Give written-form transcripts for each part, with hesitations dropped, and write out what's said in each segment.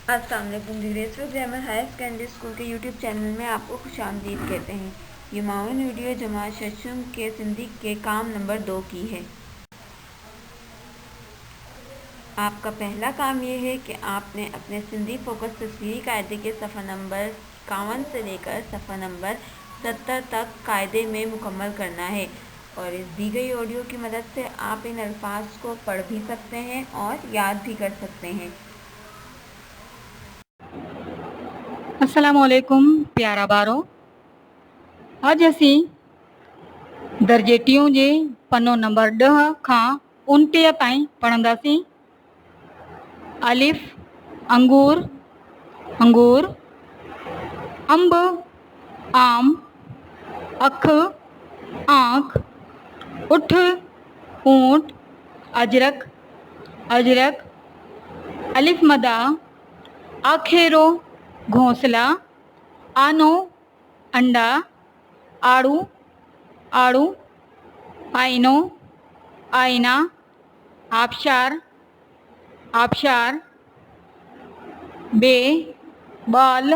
अस्सलाम वालेकुम graceful grammar higher secondary school के यूट्यूब चैनल में आपको खुशामदीद कहते हैं। ये माउन वीडियो जमात शशम के सिंधी के काम नंबर 2 की है। आपका पहला काम ये है कि आपने अपने सिंधी फोकस तस्वीरी कायदे के सफ़ा नंबर 51 से लेकर सफ़ा नंबर 70 तक कायदे में मुकम्मल करना है और इस दी गई ऑडियो की मदद से आप इन अल्फाज को पढ़ भी सकते हैं और याद भी कर सकते हैं। अस्सलाम वालेकुम प्यारा बारो। अज असी दर्जे टियों जे पन्नो नंबर 10 खां 29 ताईं पढ़ंदासीं। अलिफ अंगूर अंगूर, अंब आम, अख आँख, उठ ऊँट, अजरक अजरक, अलिफ मदा आखेरो घोंसला, आनो अंडा, आड़ू आड़ू, आईनो आईना, आबशार आबशार, बे बाल,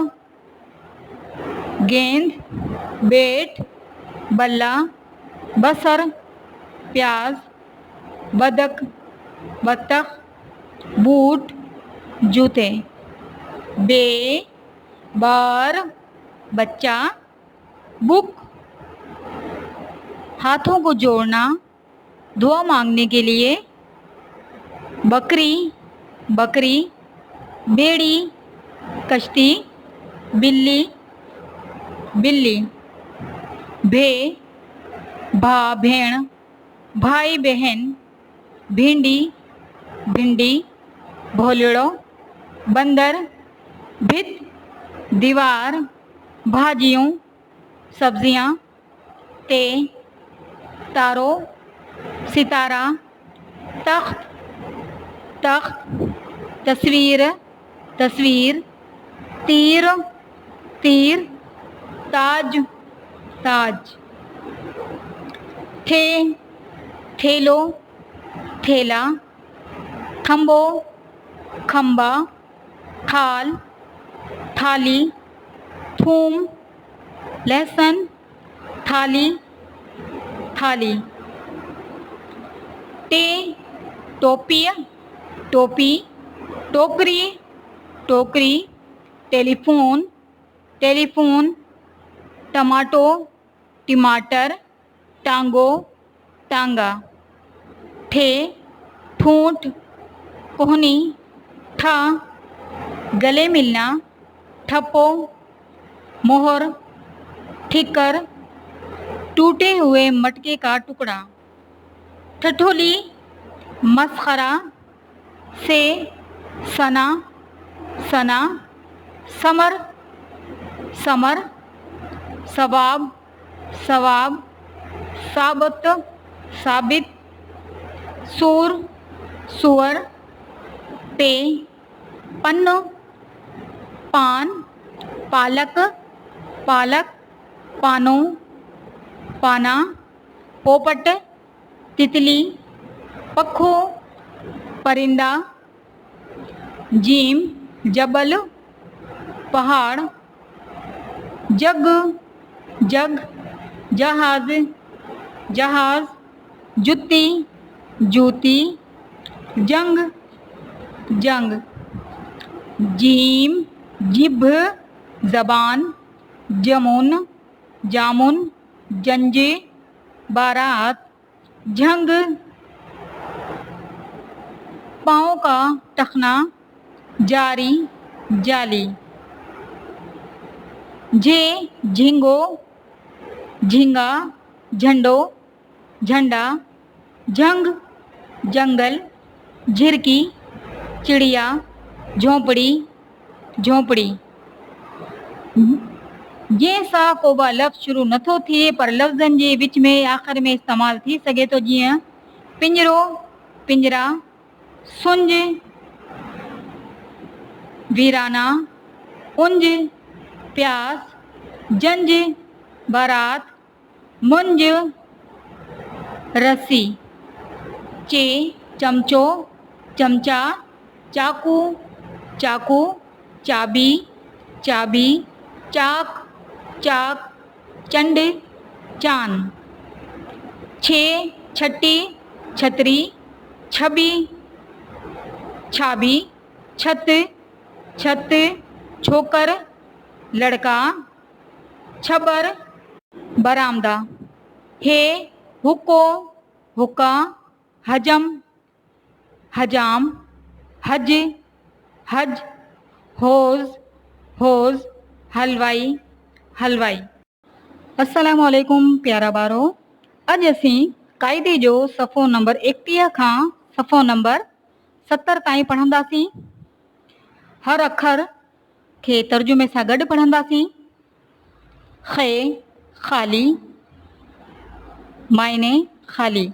गेंद बेट, बल्ला बसर, प्याज बदक बत्तख, बूट जूते, बे बार बच्चा, बुक हाथों को जोड़ना दुआ मांगने के लिए, बकरी बकरी, बेड़ी कश्ती, बिल्ली बिल्ली, भे भा भेण, भाई बहन, भिंडी भिंडी, भोलड़ो बंदर, भित दीवार, भाजियों सब्जियां, ते तारो सितारा, तख्त तख्त, तस्वीर तस्वीर, तीर तीर, ताज ताज, ठे ठेलो ठेला, खंबो खंबा, थाल थाली, थूम लहसुन, थाली थाली, टे टोपी टोपी, टोकरी टोकरी, टेलीफोन टेलीफोन, टमाटो टमाटर, टांगो टांगा, ठे ठूंठ, कोहनी, ठा गले मिलना, ठप्पो, मोहर, ठिकर, टूटे हुए मटके का टुकड़ा, ठठोली, मस्खरा, से, सना सना, समर समर, सवाब सवाब, साबत साबित, सूर सुअर, पे पन्नो, पान, पालक पालक, पानो पाना, पोपट तितली, पखो परिंदा, जीम जबल पहाड़, जग जग, जहाज जहाज, जुत्ती जूती, जंग जंग, जीम जिभ जबान, जमुन जामुन, जंजे बारात, झंग पाँव का टखना, जारी जाली, झे झिंगो झींगा, झंडो झंडा, झंग जंगल, झिरकी चिड़िया, झोंपड़ी झोंपड़ी। जंहिंसां को बि लफ़्ज़ शुरू नथो थिए पर लफ़्ज़नि जे विच में आख़िर में इस्तेमालु थी सघे थो, जीअं पिंजरो पिंजरा, सुंज वीराना, उंज प्यास, जंज बारात, मुंज रस्सी, चे चमचो चमचा, चाकू चाकू, चाबी चाबी, चाक चाक, चंड चांद, छठी छतरी, छबी छाबी, छत छत, छोकर लड़का, छबर बरामदा, हे हुक्को हुक्का, हजम हजाम, हज हज, होज हलवाई हलवाई। अस्सलामु अलैकुम प्यारा बारो, अज असीं क़ाइदे जो सफ़ो नंबर 31 खां सफ़ो नंबर 70 ताईं पढ़ंदासीं। हर अखर खे तर्जुमे सां गॾु पढ़ंदासीं। खे ख़ाली, मायने ख़ाली,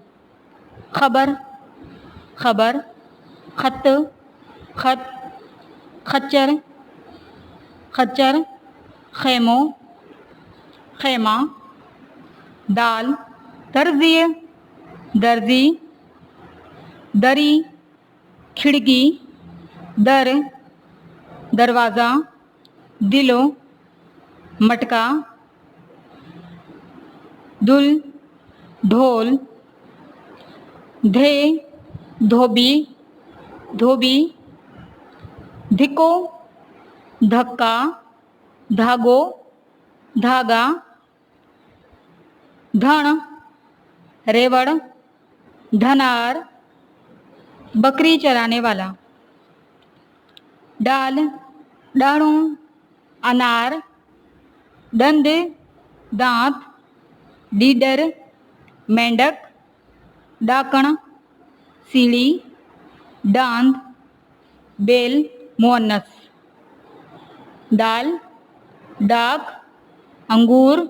ख़बर ख़बर, ख़त ख़त, खच्चर खच्चर, ख़ैमो ख़ैमा, दाल दर्ज़ी दर्ज़ी, दरी खिड़की, दर दरवाज़ा, दिलो मटका, दुल ढोल, धे धोबी धोबी, धिको धक्का, धागो धागा, धण रेवड़, धनार बकरी चराने वाला, डाल डाणू, अनार, दंद दांत, डीडर मेंढक, डाकण सीढ़ी, डांद बेल मुअन्नस, दाल डाक, अंगूर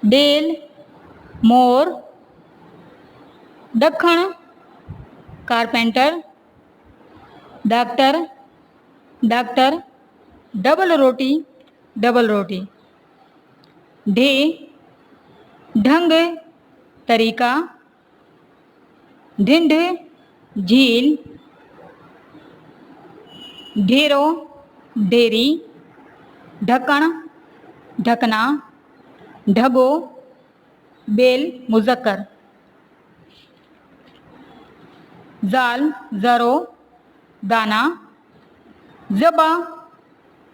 डेल, मोर, दखण कारपेंटर, डॉक्टर डॉक्टर, डबल रोटी, ढे ढंग तरीका, ढिंढ झील, ढेरो ढेरी, ढकण ढकना, ढगो बेल मुज़क्कर, जाल ज़रो दाना, ज़बा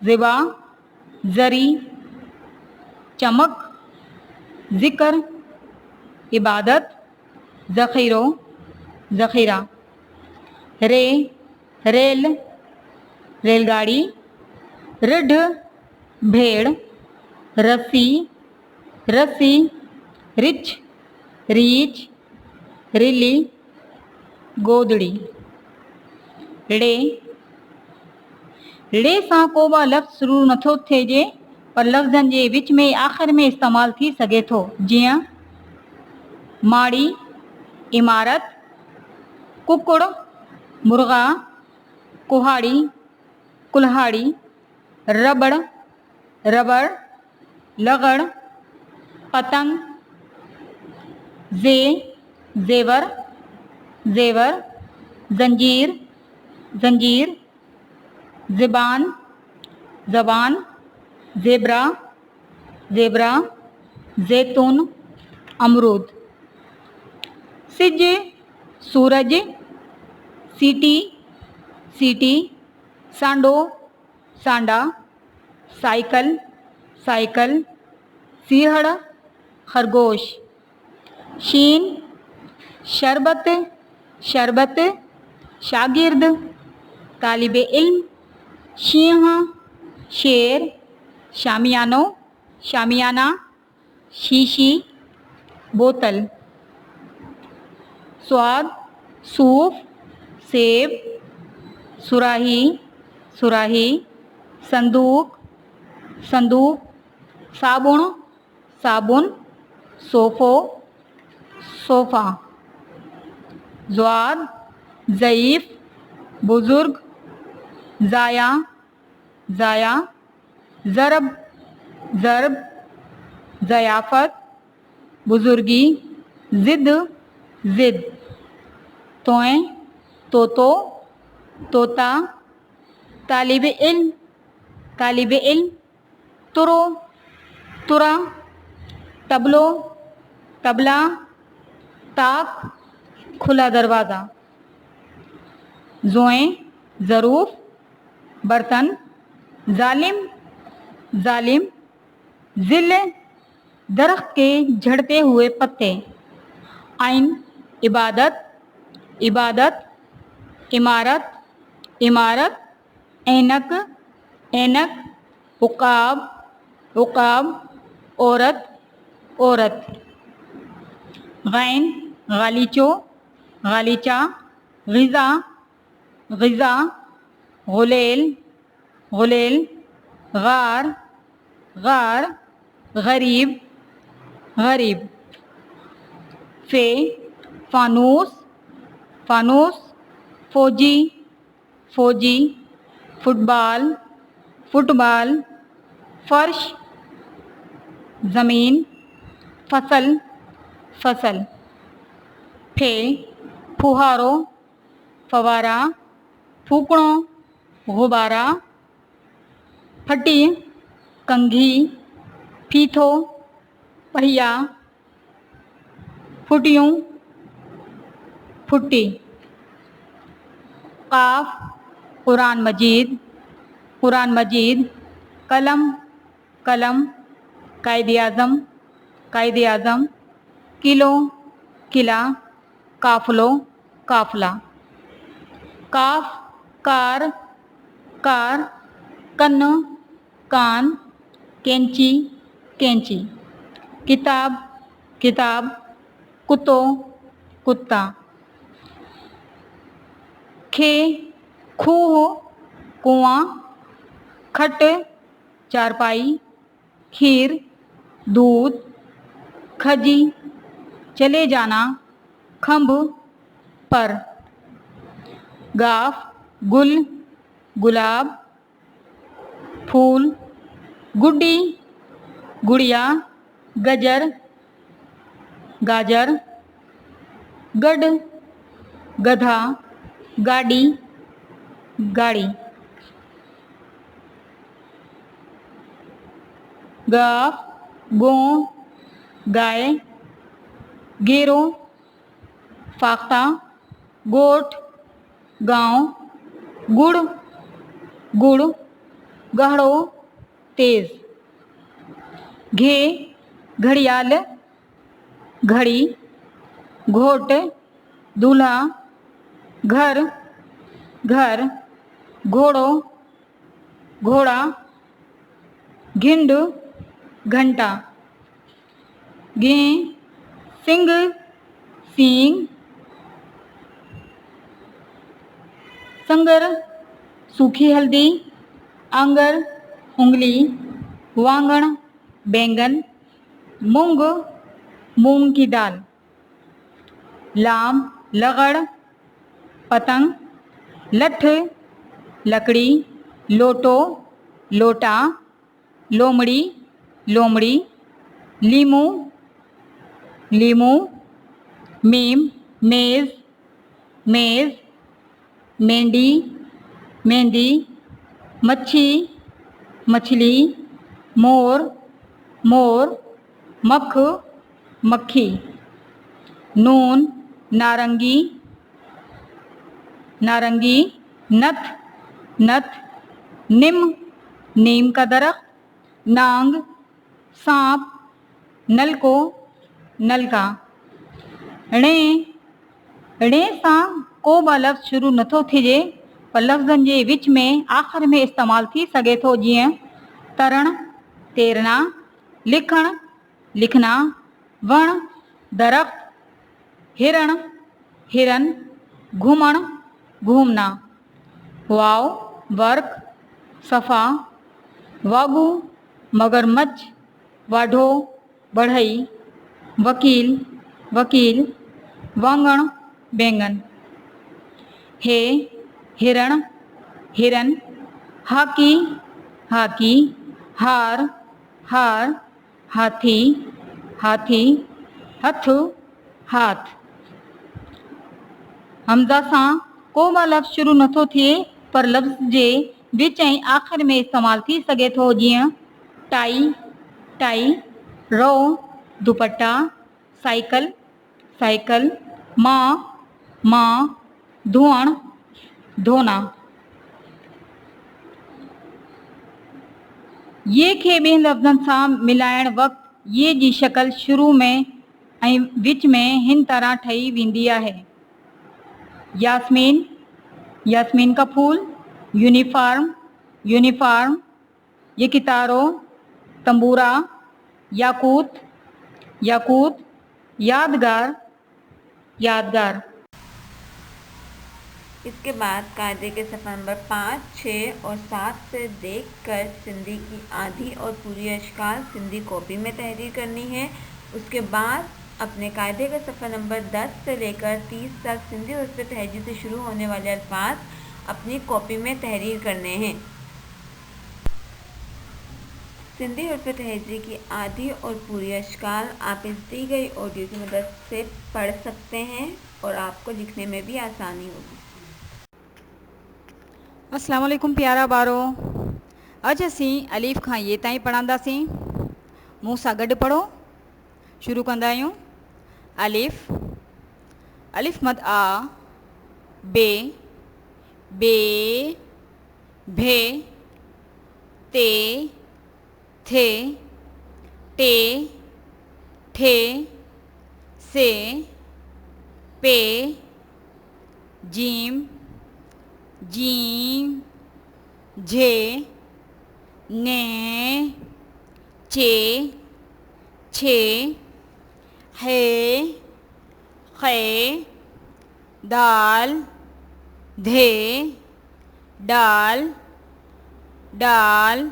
ज़िबा, ज़री चमक, ज़िक्र इबादत, ज़ख़ीरो ज़ख़ीरा, रेल रेलगाड़ी, रिढ भेड़, रस्सी रस्सी, रिछ रीछ, रिली गोदड़ी, ड़े सां को बि लफ़्ज़ शुरू नथो थिए पर लफ़्ज़नि जे विच में आख़िर में इस्तेमालु थी सघे थो, जीअं माड़ी इमारत, कुकुड़ मुर्गा, कुहाड़ी कुल्हाड़ी, रबड़ रबड़, लगड़ पतंग, ज़ेवर ज़ेवर, जंजीर जंजीर, ज़बान ज़बान, ज़ेबरा ज़ेबरा, ज़ैतून अमरूद, सिज सूरज, सीटी सीटी, सांडो सांडा, साइकिल साइकिल, सिंहड़ खरगोश, शीन शरबत शरबत, शागिर्द तालिबे इल्म, शींह शेर, शामियानो शामियाना, शीशी बोतल, स्वाद सूफ सेब, सुराही सुराही, संदूक संदूक, साबुण साबुन, सोफ़ो सोफ़ा, ज़्वाद ज़ईफ़ बुज़ुर्ग, ज़ाया ज़ाया, ज़रब ज़रब, ज़याफ़त बुज़ुर्गी, ज़िद ज़िद, तोएं तोतो तोता, तालिब इल्म तालिब इल्म, तुरो, तुरा, तबलो, तबला, ताक, खुला दरवाज़ा। ज़ोएं, ज़रूफ, बर्तन, जालिम, जालिम, ज़िल, दरख्त के झड़ते हुए पत्ते। आइन, इबादत, इबादत, इमारत, इमारत, ऐनक, ऐनक, उकाब, उकाब, औरत, औरत। गैन, गालीचो, गालीचा, ग़िज़ा, ग़िज़ा, गुलेल, गुलेल, गार, गार, गरीब, गरीब। फे, फानूस, फानूस, फौजी, फौजी, फुटबॉल, फुटबॉल, फर्श, ज़मीन, फसल, फसल। फे, फुहारो, फवारा, फूकणो, गुब्बारा। फटी, कंघी, फीथो, पहिया, फुटियूं, फुट्टी। काफ, कुरान मजीद, कुरान मजीद, कलम, कलम, कायदे आज़म, कायदे आज़म, किलो, किला, काफ़िलो, काफ़िला। काफ, कार, कार, कन्न, कान, कैंची, कैंची। किताब, किताब, कुत्तो, कुत्ता। खे, खूह, कुआं, खट, चारपाई, खीर, दूध, खजी, चले जाना, खंभ, पर। गाफ, गुल, गुलाब, फूल, गुड्डी, गुड़िया, गजर, गाजर। गड, गधा, गाड़ी, गाड़ी। गाफ, गों, गाय, गेरो, फाख्ता, गोट, गांव, गुड़, गुड़, गहड़ो, तेज। घे, घड़ियाल, घड़ी, घोट, दूल्हा, घर, घर, घोड़ो, घोड़ा, घिंड, घंटा। गें, सिंग, सींग, संगर, सूखी हल्दी, आंगर, उंगली, वांगण, बैंगन, मूंग, मूंग की दाल। लाम, लगड़, पतंग, लठ, लकड़ी, लोटो, लोटा, लोमड़ी, लोमड़ी, लीमू, लीमू, मीम, मेज़, मेज़, मेंढी, मेहंदी, मच्छी, मछली, मोर, मोर, मख, मक्खी। नून, नारंगी, नारंगी, नथ, नथ, निम, नीम का दरख्त, नांग, सांप, नलको, नलका। णे, णे सां को बि लफ़्ज़ शुरू नथो थिजे पर लफ़्ज़नि जे विच में आख़िर में इस्तेमालु थी सघे थो, जीअं तरण, तैरना, लिखण, लिखना, वण, दरख़्त, हिरण, हिरन, घुमण, घूमना। वाव, वर्क, सफ़ा, वागू, मगरमच्छ, वाढो, बढ़ई, वकील, वकील, वांगण, बैंगन। हे, हिरण, हिरन, हाकी, हाकी, हार, हार, हाथी, हाथी, हथ, हाथ। हमज़ा सां को बि लफ़्ज़ शुरू नथो थिए पर लफ़्ज़ जे विच ऐं आख़िर में इस्तेमालु थी सघे थो, जीअं टाई टाई, रो दुपट्टा, साइकिल साइकिल, मां धुअण धोना। ये खे ॿियनि लफ़्ज़नि सां मिलाइण वक़्तु ये जी शक्ल शुरू में ऐं विच में हिन तरह ठही वेंदी आहे। यास्मीन यास्मीन का फूल, यूनिफॉर्म यूनिफॉर्म, यकितारो तंबूरा, याकूत याकूत, यादगार यादगार। इसके बाद कायदे के सफ़ा नंबर 5, 6 और 7 से देखकर सिंधी की आधी और पूरी अश्काल सिंधी कॉपी में तहरीर करनी है। उसके बाद अपने कायदे का सफ़ा नंबर 10 से लेकर 30 तक सिंधी उर्फ़ तहजी से शुरू होने वाले अल्फाज अपनी कॉपी में तहरीर करने हैं। सिंधी उर्फ़ तहजी की आधी और पूरी अश्काल आप इस दी गई ऑडियो की मदद से पढ़ सकते हैं और आपको लिखने में भी आसानी होगी। अस्सलाम वालेकुम प्यारा बारो, अज असीं अलीफ खां ये ताईं पढ़ंदासीं। मूं सां गॾु पढ़ो। शुरू कंदा आहियूं। अलिफ अलिफ मद आ, बे बे, भे, ते, थे, टे, ठे, से, पे, जीम जीम, झे, ने, चे, छे, है, खे, दाल, धे, डाल, डाल,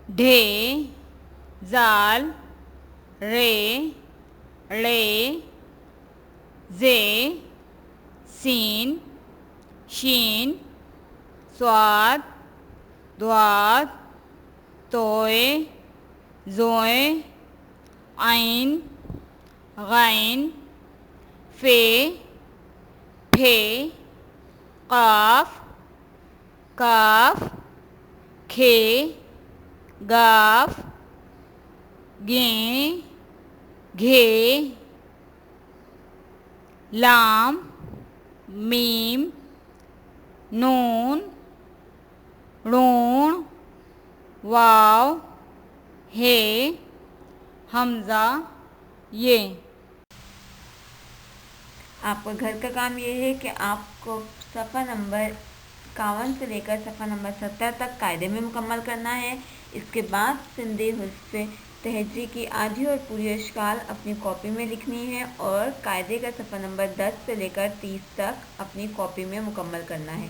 ढे, जाल, रे, रे, जे, सीन, शीन, स्वाद, द्वाद, तोए, जोए, आइन, गैन, फे, फे, काफ, काफ, खे, गाफ, गे, घे, लाम, मीम, नून, रून, वाव, हे, हमज़ा, ये। आपका घर का काम ये है कि आपको सफ़ा नंबर 51 से लेकर सफ़ा नंबर 70 तक कायदे में मुकम्मल करना है। इसके बाद सिंधी हुर्फ़ तहजी की आधी और पूरी अश्काल अपनी कॉपी में लिखनी है और कायदे का सफ़ा नंबर 10 से लेकर 30 तक अपनी कॉपी में मुकम्मल करना है।